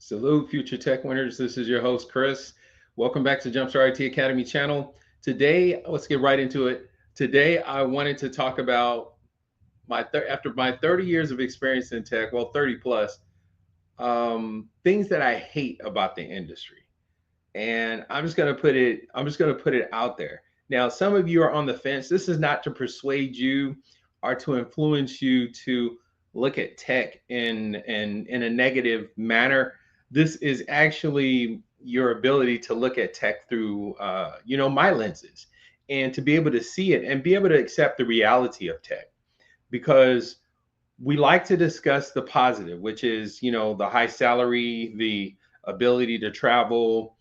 Salute, future tech winners. This is your host, Chris. Welcome back to JumpStart IT Academy channel. Today, let's get right into it. Today, I wanted to talk about after my 30 years of experience in tech, well, 30 plus, things that I hate about the industry. And I'm just gonna put it out there. Now, some of you are on the fence. This is not to persuade you or to influence you to look at tech in a negative manner. This is actually your ability to look at tech through my lenses and to be able to see it and be able to accept the reality of tech, because we like to discuss the positive, which is, the high salary, the ability to travel,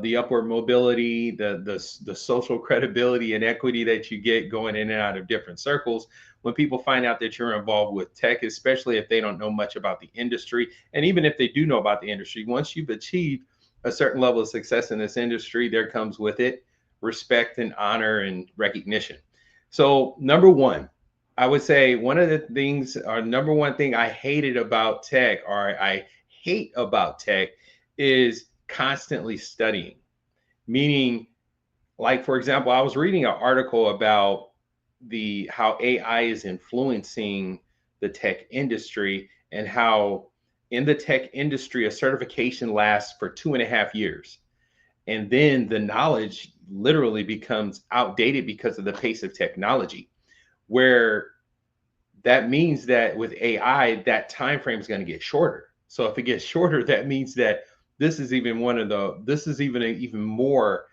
the upward mobility, the social credibility and equity that you get going in and out of different circles. When people find out that you're involved with tech, especially if they don't know much about the industry, and even if they do know about the industry, once you've achieved a certain level of success in this industry, there comes with it respect and honor and recognition. So, number one, I would say one of the things, or number one thing I hated about tech, or I hate about tech, is constantly studying. Meaning, like for example, I was reading an article about the how AI is influencing the tech industry, and how in the tech industry a certification lasts for 2.5 years, and then the knowledge literally becomes outdated because of the pace of technology, where that means that with AI, that time frame is going to get shorter. So if it gets shorter, that means that this is even an even more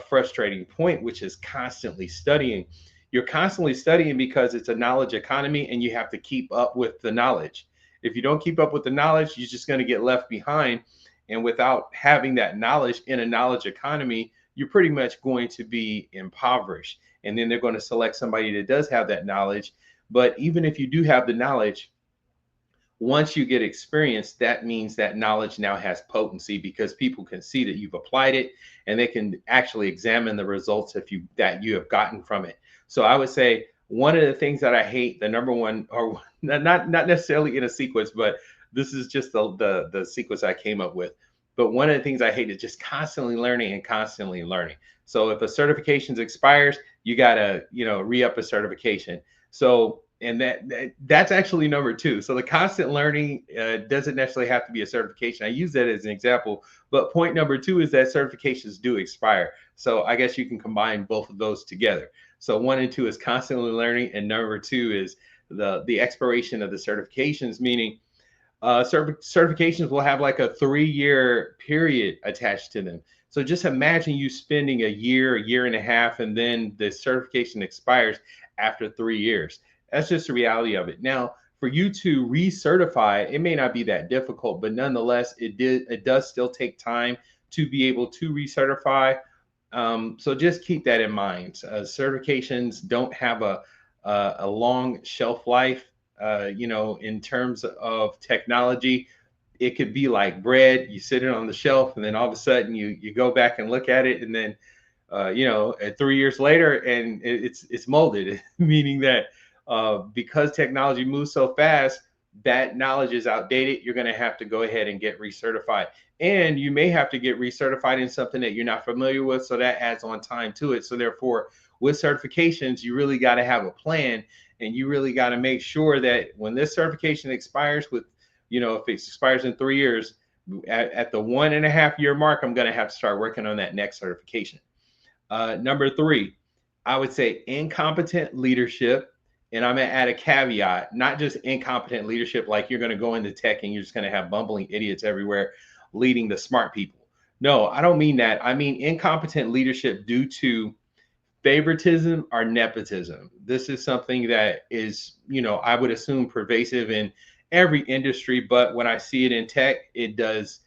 frustrating point, which is constantly studying. You're constantly studying because it's a knowledge economy, and you have to keep up with the knowledge. If you don't keep up with the knowledge, you're just going to get left behind. And without having that knowledge in a knowledge economy, you're pretty much going to be impoverished. And then they're going to select somebody that does have that knowledge. But even if you do have the knowledge, once you get experience, that means that knowledge now has potency, because people can see that you've applied it, and they can actually examine the results that you have gotten from it. So I would say one of the things that I hate, the number one, or not necessarily in a sequence, but this is just the sequence I came up with. But one of the things I hate is just constantly learning and constantly learning. So if a certification expires, you gotta, re-up a certification. So, and that's actually number two. So the constant learning doesn't necessarily have to be a certification. I use that as an example, but point number two is that certifications do expire. So I guess you can combine both of those together. So one and two is constantly learning, and number two is the expiration of the certifications, meaning certifications will have like a 3-year period attached to them. So just imagine you spending a year and a half, and then the certification expires after 3 years. That's just the reality of it. Now, for you to recertify, it may not be that difficult, but nonetheless, it does still take time to be able to recertify. So just keep that in mind. Certifications don't have a long shelf life. In terms of technology, it could be like bread. You sit it on the shelf, and then all of a sudden you go back and look at it, and then at 3 years later, and it's molded, meaning that because technology moves so fast, that knowledge is outdated. You're going to have to go ahead and get recertified, and you may have to get recertified in something that you're not familiar with. So that adds on time to it. So therefore, with certifications, you really got to have a plan, and you really got to make sure that when this certification expires, if it expires in 3 years, at the 1.5 year mark, I'm going to have to start working on that next certification. Number three, I would say incompetent leadership. And I'm going to add a caveat, not just incompetent leadership, like you're going to go into tech and you're just going to have bumbling idiots everywhere leading the smart people. No, I don't mean that. I mean incompetent leadership due to favoritism or nepotism. This is something that is, I would assume pervasive in every industry, but when I see it in tech, it does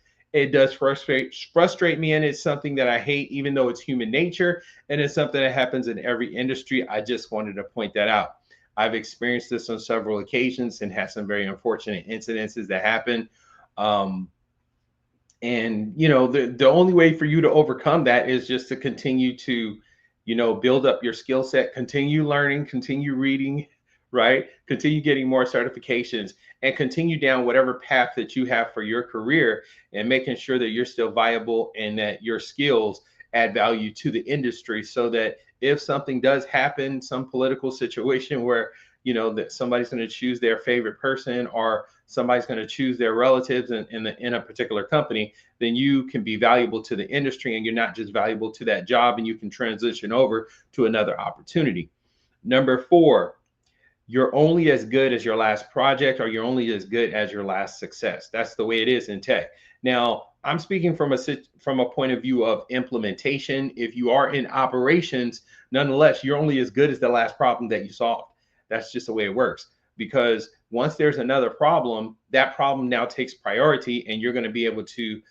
frustrate me, and it's something that I hate, even though it's human nature, and it's something that happens in every industry. I just wanted to point that out. I've experienced this on several occasions and had some very unfortunate incidences that happen. Um, and the only way for you to overcome that is just to continue to build up your skill set, continue learning, continue reading, right? Continue getting more certifications and continue down whatever path that you have for your career and making sure that you're still viable and that your skills add value to the industry so that if something does happen, some political situation where that somebody's going to choose their favorite person or somebody's going to choose their relatives in a particular company, then you can be valuable to the industry and you're not just valuable to that job and you can transition over to another opportunity. Number 4, you're only as good as your last project or you're only as good as your last success. That's the way it is in tech. Now, I'm speaking from a point of view of implementation. If you are in operations, nonetheless, you're only as good as the last problem that you solved. That's just the way it works. Because once there's another problem, that problem now takes priority, and you're going to be able to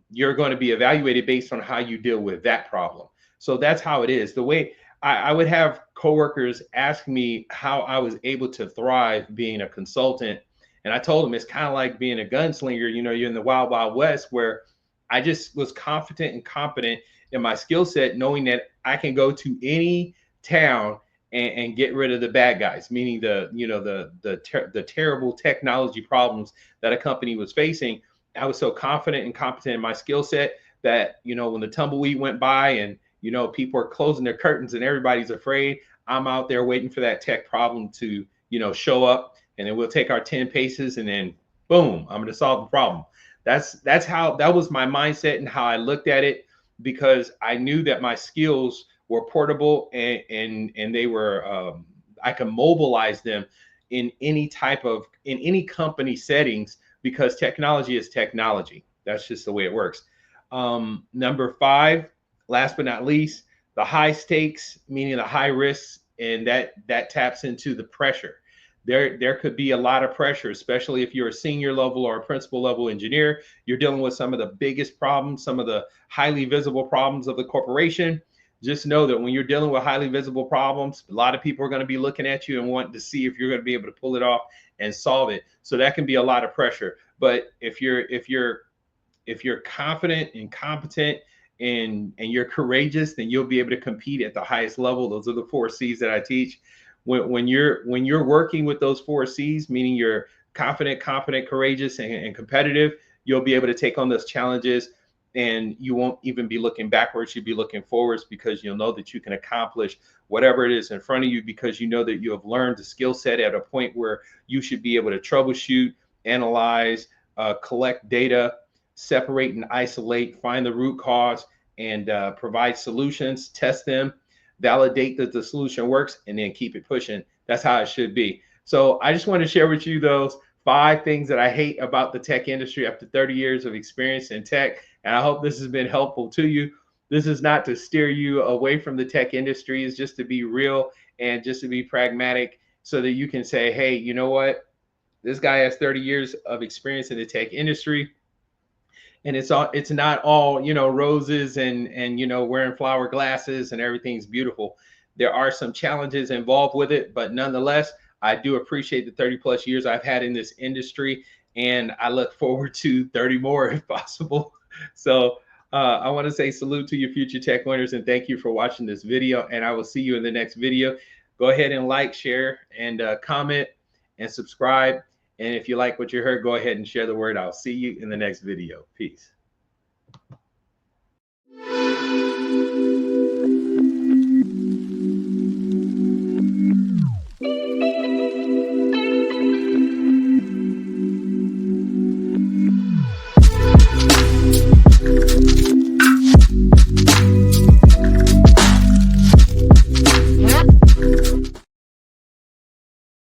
you're going to be evaluated based on how you deal with that problem. So that's how it is. The way I would have coworkers ask me how I was able to thrive being a consultant. And I told them it's kind of like being a gunslinger. You're in the wild, wild west where I just was confident and competent in my skill set, knowing that I can go to any town and get rid of the bad guys, meaning the terrible technology problems that a company was facing. I was so confident and competent in my skill set that, when the tumbleweed went by and people are closing their curtains and everybody's afraid, I'm out there waiting for that tech problem to, show up, and then we'll take our 10 paces and then boom, I'm going to solve the problem. That was my mindset and how I looked at it, because I knew that my skills were portable and they were I can mobilize them in any company settings, because technology is technology. That's just the way it works. Number 5, last but not least, the high stakes, meaning the high risks, and that taps into the pressure. There could be a lot of pressure, especially if you're a senior level or a principal level engineer. You're dealing with some of the biggest problems, some of the highly visible problems of the corporation. Just know that when you're dealing with highly visible problems, a lot of people are going to be looking at you and wanting to see if you're going to be able to pull it off and solve it. So that can be a lot of pressure. But if you're confident and competent and you're courageous, then you'll be able to compete at the highest level. Those are the 4 C's that I teach. When you're working with those 4 C's, meaning you're confident, competent, courageous, and competitive, you'll be able to take on those challenges, and you won't even be looking backwards. You'll be looking forwards, because you'll know that you can accomplish whatever it is in front of you, because you know that you have learned the skill set at a point where you should be able to troubleshoot, analyze, collect data, separate and isolate, find the root cause, and provide solutions, test them, validate that the solution works, and then keep it pushing. That's how it should be. So I just want to share with you those 5 things that I hate about the tech industry after 30 years of experience in tech. And I hope this has been helpful to you. This is not to steer you away from the tech industry. It's just to be real and just to be pragmatic, so that you can say, hey, you know what? This guy has 30 years of experience in the tech industry, and it's not all roses and wearing flower glasses and everything's beautiful. There are some challenges involved with it, but nonetheless, I do appreciate the 30 plus years I've had in this industry, and I look forward to 30 more if possible. So I want to say salute to your future tech winners, and thank you for watching this video, and I will see you in the next video. Go ahead and like, share, and comment and subscribe. And if you like what you heard, go ahead and share the word. I'll see you in the next video. Peace.